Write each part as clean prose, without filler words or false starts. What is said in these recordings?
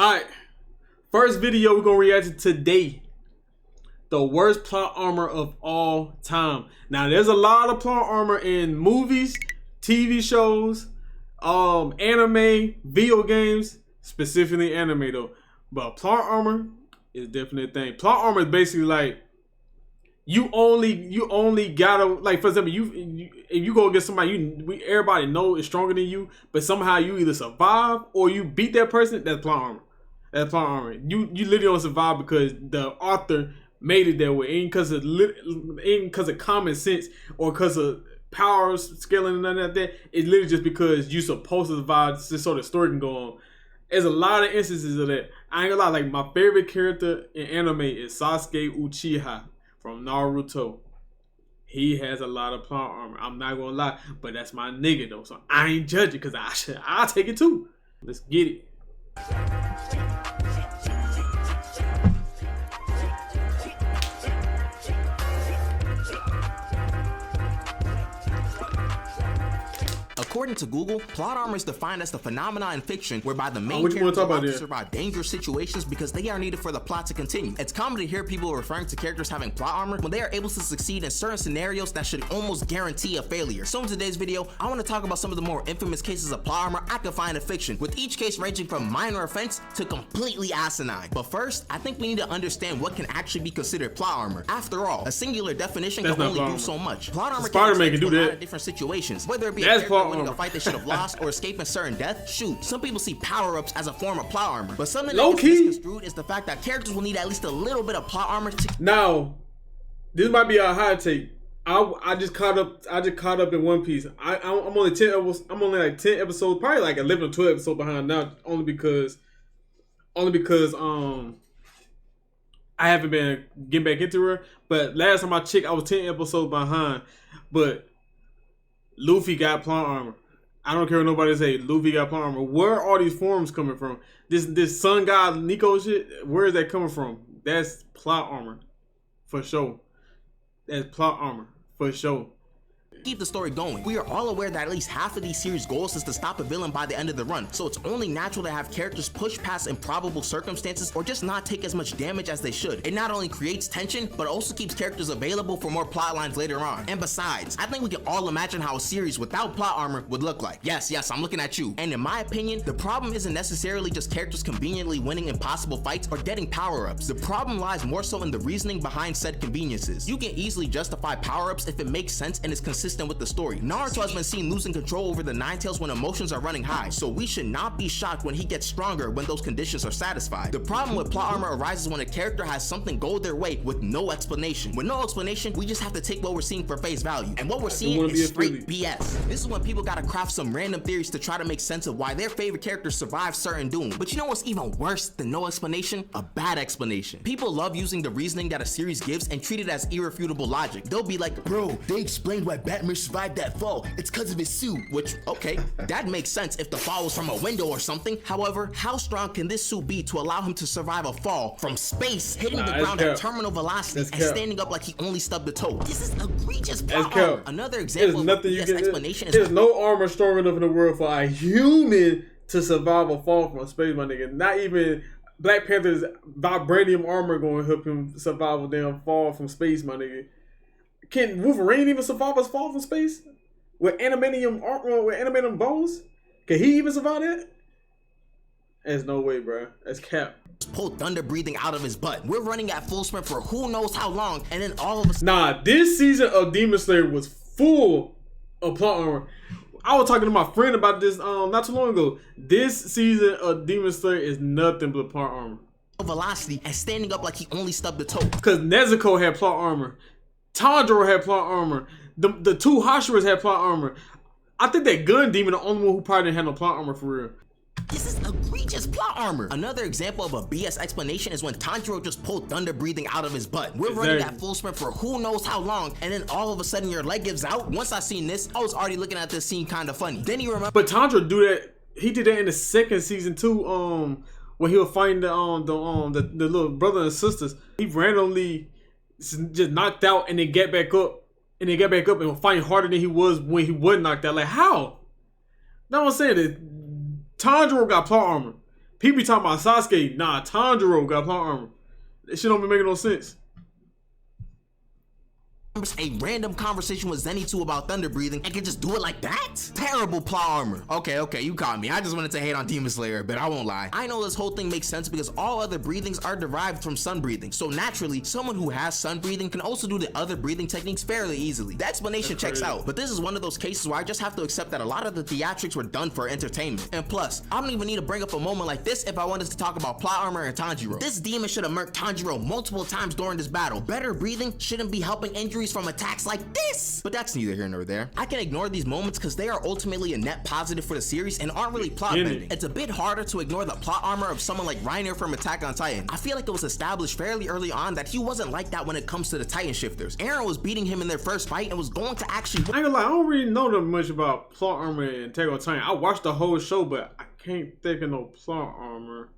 Alright, first video we're gonna react to today. The worst plot armor of all time. Now there's a lot of plot armor in movies, TV shows, anime, video games, specifically anime though. But plot armor is definitely a thing. Plot armor is basically like you only gotta, like, for example, if you go against somebody everybody know is stronger than you, but somehow you either survive or you beat that person. That's plot armor. That's plot armor. You literally don't survive because the author made it that way, ain't because of common sense or because of power scaling and none of that. It's literally just because you supposed to survive just so the story can go on. There's a lot of instances of that. I ain't gonna lie, like my favorite character in anime is Sasuke Uchiha from Naruto. He has a lot of plot armor. I'm not gonna lie, but that's my nigga though, so I ain't judging because I'll take it too. Let's get it. According to Google, plot armor is defined as the phenomena in fiction whereby the main character are to survive dangerous situations because they are needed for the plot to continue. It's common to hear people referring to characters having plot armor when they are able to succeed in certain scenarios that should almost guarantee a failure. So in today's video, I want to talk about some of the more infamous cases of plot armor I could find in fiction, with each case ranging from minor offense to completely asinine. But first, I think we need to understand what can actually be considered plot armor. After all, a singular definition can only do so much. Plot armor can do that in different situations, whether it be a character winning a fight they should have lost or escaping certain death. Shoot, some people see power-ups as a form of plot armor, but something that gets misconstrued is the fact that characters will need at least a little bit of plot armor to... Now, this might be a hot take. I just caught up in One Piece. I'm only 10 episodes. I'm only like 10 episodes, probably like 11 or 12 episodes behind now, only because I haven't been getting back into her. But last time I checked, I was 10 episodes behind. But Luffy got plot armor. I don't care what nobody say. Luffy got plot armor. Where are all these forms coming from? This Sun God Nico shit. Where is that coming from? That's plot armor, for sure. That's plot armor, for sure. Keep the story going. We are all aware that at least half of these series' goals is to stop a villain by the end of the run, so it's only natural to have characters push past improbable circumstances or just not take as much damage as they should. It not only creates tension, but also keeps characters available for more plot lines later on. And besides, I think we can all imagine how a series without plot armor would look like. Yes, I'm looking at you. And in my opinion, the problem isn't necessarily just characters conveniently winning impossible fights or getting power-ups. The problem lies more so in the reasoning behind said conveniences. You can easily justify power-ups if it makes sense and is consistent with the story. Naruto has been seen losing control over the Nine Tails when emotions are running high, so we should not be shocked when he gets stronger when those conditions are satisfied. The problem with plot armor arises when a character has something go their way with no explanation. With no explanation, we just have to take what we're seeing for face value, and what we're seeing is straight BS. This is when people gotta craft some random theories to try to make sense of why their favorite characters survive certain doom. But you know what's even worse than no explanation? A bad explanation. People love using the reasoning that a series gives and treat it as irrefutable logic. They'll be like, bro, they explained why Batman survived that fall. It's because of his suit. Which, okay, that makes sense if the fall was from a window or something. However, how strong can this suit be to allow him to survive a fall from space, hitting the ground at terminal velocity and standing up like he only stubbed a toe? This is egregious plot armor. Another example of this explanation is... There's no armor strong enough in the world for a human to survive a fall from space, my nigga. Not even Black Panther's vibranium armor going to help him survive a damn fall from space, my nigga. Can Wolverine even survive a fall from space? With animanium armor, with animanium bones? Can he even survive that? There's no way, bro. That's cap. Pull thunder breathing out of his butt. We're running at full sprint for who knows how long, and then all of a sudden... Nah, this season of Demon Slayer was full of plot armor. I was talking to my friend about this not too long ago. This season of Demon Slayer is nothing but plot armor. Velocity and standing up like he only stubbed a toe. Because Nezuko had plot armor. Tanjiro had plot armor. The two Hashiras had plot armor. I think that Gun Demon the only one who probably didn't have no plot armor for real. This is egregious plot armor. Another example of a BS explanation is when Tanjiro just pulled thunder breathing out of his butt. We're running at full sprint for who knows how long, and then all of a sudden your leg gives out. Once I seen this, I was already looking at this scene kind of funny. Then you remember... But Tanjiro do that. He did that in the second season too. When he was fighting the little brother and sisters, he randomly just knocked out and then get back up. And then get back up and fight harder than he was when he wasn't knocked out. Like, how? Now I'm saying that Tanjiro got plot armor. People be talking about Sasuke. Nah, Tanjiro got plot armor. That shit don't be making no sense. A random conversation with Zenitsu about thunder breathing and can just do it like that? Terrible plot armor. Okay, you caught me. I just wanted to hate on Demon Slayer, but I won't lie. I know this whole thing makes sense because all other breathings are derived from sun breathing. So naturally, someone who has sun breathing can also do the other breathing techniques fairly easily. The explanation checks out, but this is one of those cases where I just have to accept that a lot of the theatrics were done for entertainment. And plus, I don't even need to bring up a moment like this if I wanted to talk about plot armor and Tanjiro. This demon should have murked Tanjiro multiple times during this battle. Better breathing shouldn't be helping injuries from attacks like this. But that's neither here nor there. I can ignore these moments because they are ultimately a net positive for the series and aren't really plot bending. It's a bit harder to ignore the plot armor of someone like Reiner from Attack on Titan. I feel like it was established fairly early on that he wasn't like that when it comes to the Titan shifters. Eren was beating him in their first fight and was going to actually... I ain't gonna lie, I don't really know that much about plot armor and Attack on Titan. I watched the whole show, but I can't think of no plot armor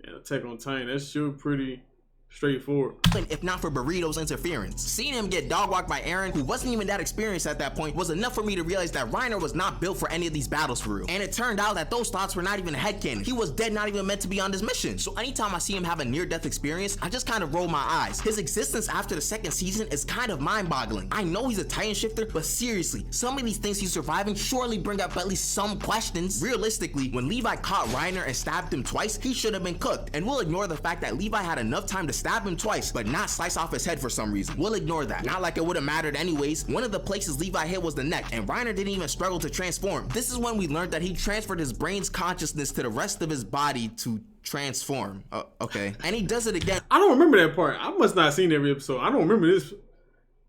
and Attack on Titan. That shit pretty straightforward. If not for Burrito's interference. Seeing him get dog walked by Eren, who wasn't even that experienced at that point, was enough for me to realize that Reiner was not built for any of these battles for real. And it turned out that those thoughts were not even headcanon. He was dead, not even meant to be on this mission. So anytime I see him have a near-death experience, I just kind of roll my eyes. His existence after the second season is kind of mind-boggling. I know he's a Titan shifter, but seriously, some of these things he's surviving surely bring up at least some questions. Realistically, when Levi caught Reiner and stabbed him twice, he should have been cooked. And we'll ignore the fact that Levi had enough time to stab him twice, but not slice off his head for some reason. We'll ignore that. Not like it would have mattered anyways. One of the places Levi hit was the neck, and Reiner didn't even struggle to transform. This is when we learned that he transferred his brain's consciousness to the rest of his body to transform. Okay. And he does it again. I don't remember that part. I must not have seen every episode. I don't remember this.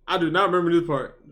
I do not remember this part.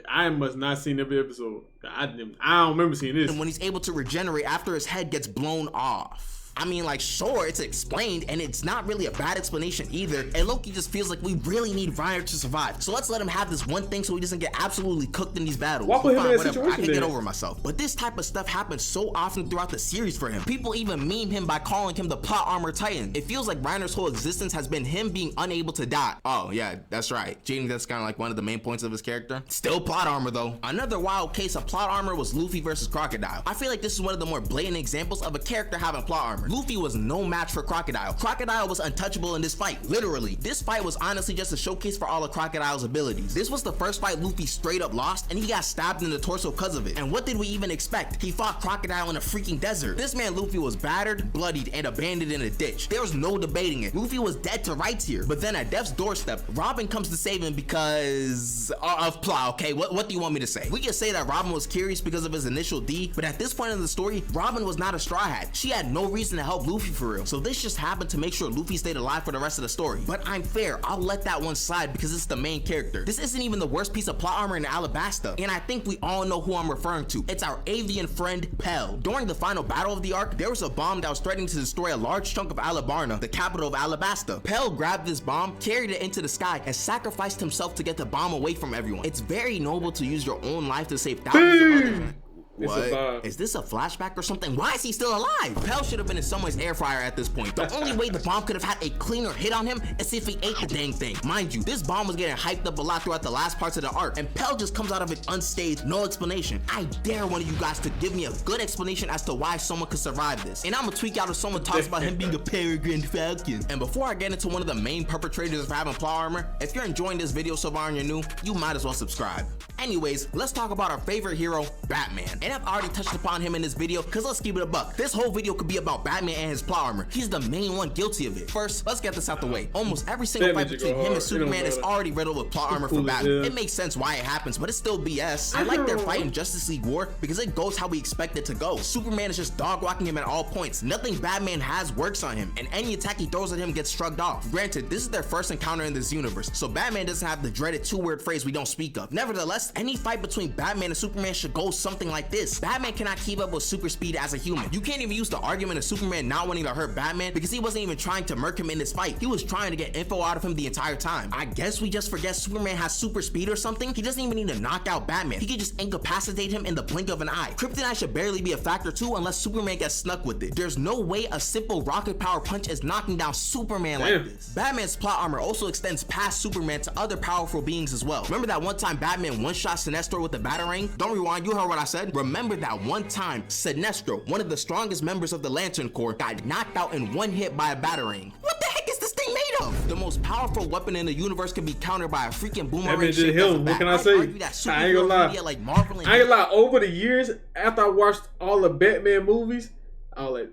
I must not have seen every episode. I don't remember seeing this. And when he's able to regenerate after his head gets blown off. I mean, like, sure, it's explained, and it's not really a bad explanation either, and Loki just feels like we really need Reiner to survive. So let's let him have this one thing so he doesn't get absolutely cooked in these battles. Why put him in that whatever, I can situation get over myself. But this type of stuff happens so often throughout the series for him. People even meme him by calling him the plot armor Titan. It feels like Reiner's whole existence has been him being unable to die. Oh, yeah, that's right. Jaden, that's kind of like one of the main points of his character. Still plot armor, though. Another wild case of plot armor was Luffy versus Crocodile. I feel like this is one of the more blatant examples of a character having plot armor. Luffy was no match for Crocodile. Crocodile was untouchable in this fight, literally. This fight was honestly just a showcase for all of Crocodile's abilities. This was the first fight Luffy straight up lost, and he got stabbed in the torso because of it. And what did we even expect? He fought Crocodile in a freaking desert. This man Luffy was battered, bloodied, and abandoned in a ditch. There was no debating it. Luffy was dead to rights here. But then at Death's doorstep, Robin comes to save him because of plot. Okay, what do you want me to say? We can say that Robin was curious because of his initial D, but at this point in the story, Robin was not a Straw Hat. She had no reason to help Luffy for real. So this just happened to make sure Luffy stayed alive for the rest of the story. But I'm fair, I'll let that one slide because it's the main character. This isn't even the worst piece of plot armor in Alabasta, and I think we all know who I'm referring to. It's our avian friend, Pell. During the final battle of the arc, there was a bomb that was threatening to destroy a large chunk of Alabarna, the capital of Alabasta. Pell grabbed this bomb, carried it into the sky, and sacrificed himself to get the bomb away from everyone. It's very noble to use your own life to save thousands of others. What? Is this a flashback or something? Why is he still alive? Pell should have been in someone's air fryer at this point. The only way the bomb could have had a cleaner hit on him is if he ate the dang thing. Mind you, this bomb was getting hyped up a lot throughout the last parts of the arc, and Pell just comes out of it unscathed, no explanation. I dare one of you guys to give me a good explanation as to why someone could survive this. And I'm gonna tweak out if someone talks about him being a peregrine falcon. And before I get into one of the main perpetrators of having plot armor, if you're enjoying this video so far and you're new, you might as well subscribe. Anyways, let's talk about our favorite hero, Batman. And I've already touched upon him in this video because let's keep it a buck. This whole video could be about Batman and his plot armor. He's the main one guilty of it. First, let's get this out the way. Almost every single fight between him and Superman is already riddled with plot armor for Batman. It makes sense why it happens, but it's still BS. I like their fight in Justice League War because it goes how we expect it to go. Superman is just dog walking him at all points. Nothing Batman has works on him, and any attack he throws at him gets shrugged off. Granted, this is their first encounter in this universe, so Batman doesn't have the dreaded two-word phrase we don't speak of. Nevertheless, any fight between Batman and Superman should go something like this. Batman cannot keep up with super speed as a human. You can't even use the argument of Superman not wanting to hurt Batman because he wasn't even trying to murk him in this fight. He was trying to get info out of him the entire time. I guess we just forget Superman has super speed or something. He doesn't even need to knock out Batman. He can just incapacitate him in the blink of an eye. Kryptonite should barely be a factor too unless Superman gets snuck with it. There's no way a simple rocket power punch is knocking down Superman like this. Batman's plot armor also extends past Superman to other powerful beings as well. Remember that one time Batman one-shot Sinestro with the Batarang? Don't rewind, you heard what I said. Remember that one time Sinestro, one of the strongest members of the Lantern Corps, got knocked out in one hit by a Batarang. What the heck is this thing made of? The most powerful weapon in the universe can be countered by a freaking boomerang. That man did him. What can I say? I ain't gonna lie. Like Marvel and I ain't gonna lie. Over the years, after I watched all the Batman movies, I was like,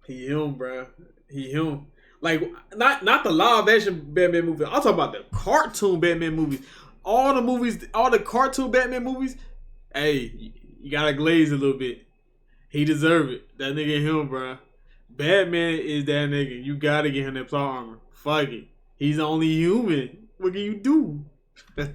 he him, bro. He him. Like, not the live action Batman movie. I'm talking about the cartoon Batman movies. All the movies, all the cartoon Batman movies. Hey, you gotta glaze a little bit. He deserve it. That nigga him, bro. Batman is that nigga. You gotta get him that plot armor. Fuck it. He's only human. What can you do?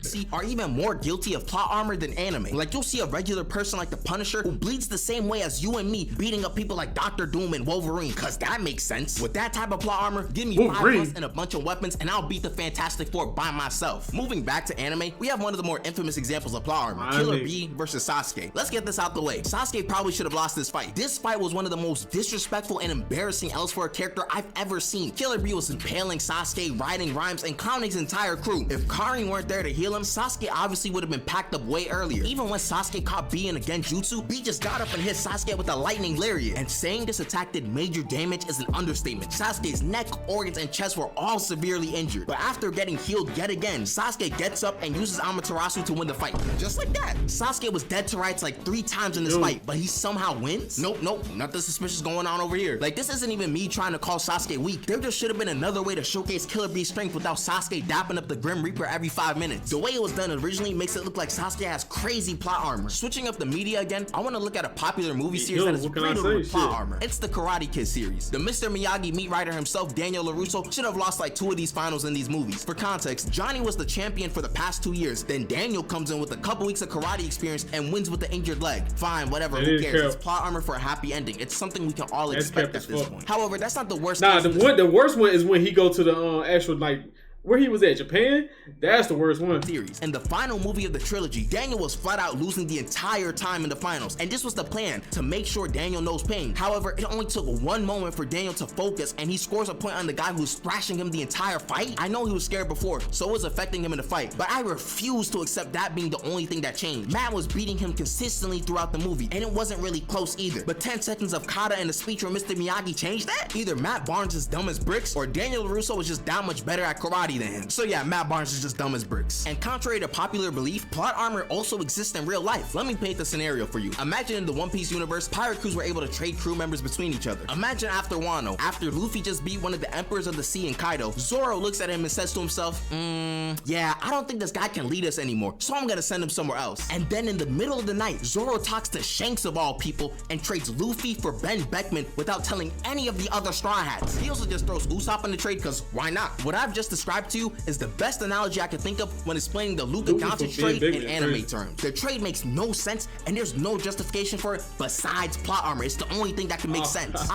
See, are even more guilty of plot armor than anime. Like, you'll see a regular person like the Punisher who bleeds the same way as you and me, beating up people like Dr. Doom and Wolverine, cause that makes sense. With that type of plot armor, give me Wolverine. 5 plus and a bunch of weapons and I'll beat the Fantastic Four by myself. Moving back to anime, we have one of the more infamous examples of plot armor, Killer Bee versus Sasuke. Let's get this out the way. Sasuke probably should have lost this fight. This fight was one of the most disrespectful and embarrassing L's for a character I've ever seen. Killer Bee was impaling Sasuke, writing rhymes, and clowning his entire crew. If Karin weren't there to heal him, Sasuke obviously would have been packed up way earlier. Even when Sasuke caught Bee in a genjutsu, Bee just got up and hit Sasuke with a lightning lariat. And saying this attack did major damage is an understatement. Sasuke's neck, organs, and chest were all severely injured. But after getting healed yet again, Sasuke gets up and uses Amaterasu to win the fight. Just like that. Sasuke was dead to rights like 3 times in this fight, but he somehow wins? Nope, nothing suspicious going on over here. Like, this isn't even me trying to call Sasuke weak. There just should have been another way to showcase Killer Bee's strength without Sasuke dapping up the Grim Reaper every 5 minutes. The way it was done originally makes it look like Sasuke has crazy plot armor. Switching up the media again, I want to look at a popular movie series that is riddled with plot armor. It's the Karate Kid series. The Mr. Miyagi meat writer himself, Daniel LaRusso, should have lost like 2 of these finals in these movies. For context, Johnny was the champion for the past 2 years. Then Daniel comes in with a couple weeks of karate experience and wins with the injured leg. Fine, whatever, who cares? It's plot armor for a happy ending. It's something we can all expect at this point. However, that's not the worst. Nah, the worst one is when he go to the actual, like, where he was at, Japan. That's the worst one. Series. In the final movie of the trilogy, Daniel was flat out losing the entire time in the finals, and this was the plan, to make sure Daniel knows pain. However, it only took one moment for Daniel to focus, and he scores a point on the guy who's thrashing him the entire fight. I know he was scared before, so it was affecting him in the fight, but I refuse to accept that being the only thing that changed. Matt was beating him consistently throughout the movie, and it wasn't really close either. But 10 seconds of kata and a speech from Mr. Miyagi changed that? Either Matt Barnes is dumb as bricks, or Daniel LaRusso was just that much better at karate than him. So yeah, Matt Barnes is just dumb as bricks. And contrary to popular belief, plot armor also exists in real life. Let me paint the scenario for you. Imagine in the One Piece universe, pirate crews were able to trade crew members between each other. Imagine after Wano, after Luffy just beat one of the Emperors of the Sea in Kaido, Zoro looks at him and says to himself, yeah, I don't think this guy can lead us anymore, so I'm gonna send him somewhere else. And then in the middle of the night, Zoro talks to Shanks of all people and trades Luffy for Ben Beckman without telling any of the other Straw Hats. He also just throws Usopp in the trade because why not? What I've just described to you is the best analogy I can think of when explaining the Luka Doncic trade in anime terms. The trade makes no sense and there's no justification for it besides plot armor. It's the only thing that can make sense.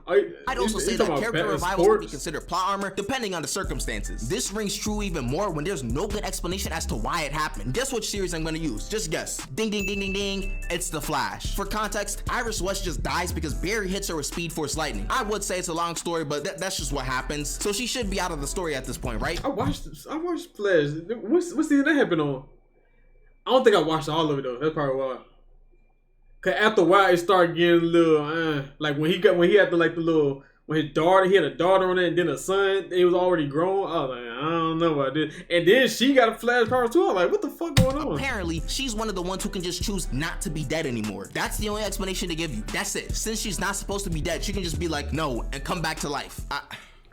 I'd also say that character revivals would be considered plot armor depending on the circumstances. This rings true even more when there's no good explanation as to why it happened. Guess which series I'm gonna use? Just guess. Ding ding ding ding ding. It's The Flash. For context, Iris West just dies because Barry hits her with Speed Force Lightning. I would say it's a long story, but that's just what happens. So she should be out of the story at this point, right? I watched Flash. What season that happened on? I don't think I watched all of it though. That's probably why. Cause after a while it started getting a little like when he had the like the little when his daughter, he had a daughter on it and then a son, it was already grown. I was like, I don't know about this. And then she got a flash power too. I'm like, what the fuck going on? Apparently, she's one of the ones who can just choose not to be dead anymore. That's the only explanation to give you. That's it. Since she's not supposed to be dead, she can just be like, no, and come back to life.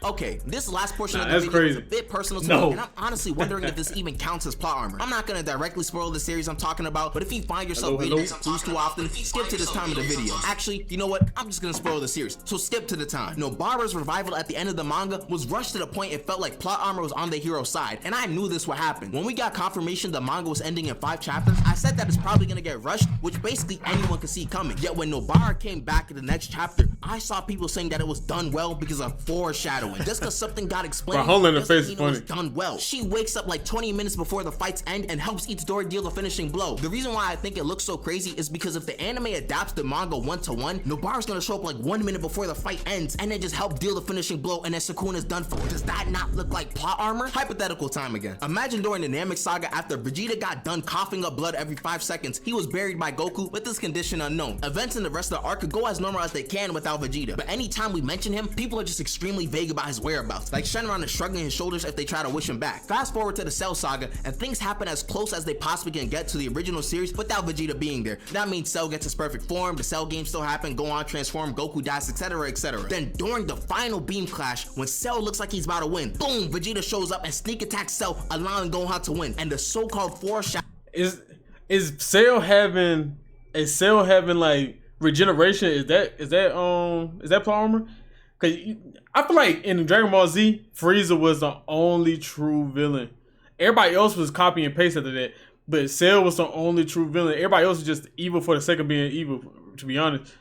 Okay, this last portion of the video is a bit personal to me, and I'm honestly wondering if this even counts as plot armor. I'm not gonna directly spoil the series I'm talking about, but if you find yourself reading these clues too often, skip to this time of the video. Actually, you know what? I'm just gonna spoil the series, so skip to the time. Nobara's revival at the end of the manga was rushed to the point it felt like plot armor was on the hero's side, and I knew this would happen. When we got confirmation the manga was ending in 5 chapters, I said that it's probably gonna get rushed, which basically anyone could see coming. Yet when Nobara came back in the next chapter, I saw people saying that it was done well because of foreshadowing. win. Just because something got explained, Bro, Homelander doesn't face mean is it was funny. done well. She wakes up like 20 minutes before the fights end and helps each Dory deal the finishing blow. The reason why I think it looks so crazy is because if the anime adapts the manga 1-to-1, Nobara's gonna show up like 1 minute before the fight ends and then just help deal the finishing blow, and then Sukuna's done for. Does that not look like plot armor? Hypothetical time again. Imagine during the Namek saga, after Vegeta got done coughing up blood every 5 seconds, he was buried by Goku with this condition unknown. Events in the rest of the arc could go as normal as they can without Vegeta, but anytime we mention him, people are just extremely vague about his whereabouts, like Shenron is shrugging his shoulders if they try to wish him back. Fast forward to the Cell saga, and things happen as close as they possibly can get to the original series without Vegeta being there. That means Cell gets his perfect form, the Cell games still happen, go on, transform, Goku dies, etc, etc. Then during the final beam clash, when Cell looks like he's about to win, boom, Vegeta shows up and sneak attacks Cell, allowing Gohan to win, and the so-called foreshadow. Is Cell having like regeneration? Is that plot armor? Cause I feel like in Dragon Ball Z, Frieza was the only true villain. Everybody else was copy and paste after that, but Cell was the only true villain. Everybody else was just evil for the sake of being evil, to be honest.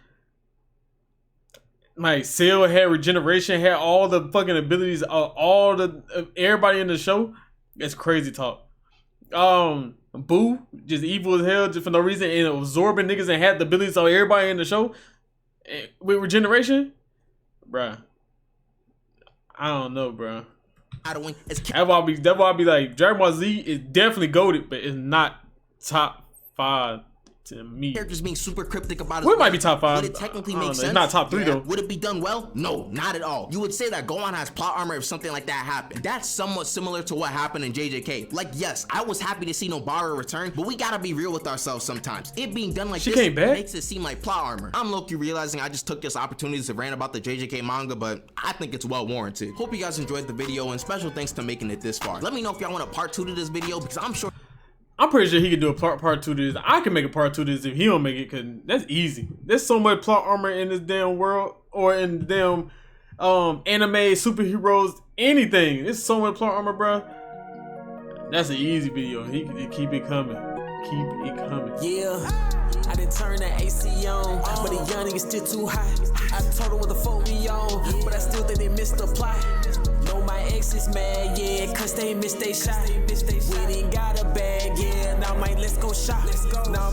Like, Cell had regeneration, had all the fucking abilities of everybody in the show. That's crazy talk. Boo, just evil as hell, just for no reason, and absorbing niggas and had the abilities of everybody in the show with regeneration, bruh. I don't know, bruh. That's why I be like, Dragon Ball Z is definitely goated, but it's not top 5 to me. Characters being super cryptic about it might be top 5. Would it technically make sense? It's not top 3 though. Would it be done well? No, not at all. You would say that Gohan has plot armor if something like that happened. That's somewhat similar to what happened in JJK. Like, yes, I was happy to see Nobara return, but we gotta be real with ourselves sometimes. It being done like this makes it seem like plot armor. I'm low-key realizing I just took this opportunity to rant about the JJK manga, but I think it's well warranted. Hope you guys enjoyed the video, and special thanks to making it this far. Let me know if y'all want a part 2 to this video, because I'm pretty sure he could do a part 2 to this. I can make a part 2 to this if he don't make it, because that's easy. There's so much plot armor in this damn world, or in damn anime, superheroes, anything. There's so much plot armor, bro. That's an easy video. He can keep it coming. Keep it coming. Yeah, I didn't turn the AC on, but the young nigga still too high. I told her what the fuck we on, but I still think they missed the plot. Know my ex is mad, yeah, cause they missed they shot. We didn't got a bag, yeah, now let's go shop. Now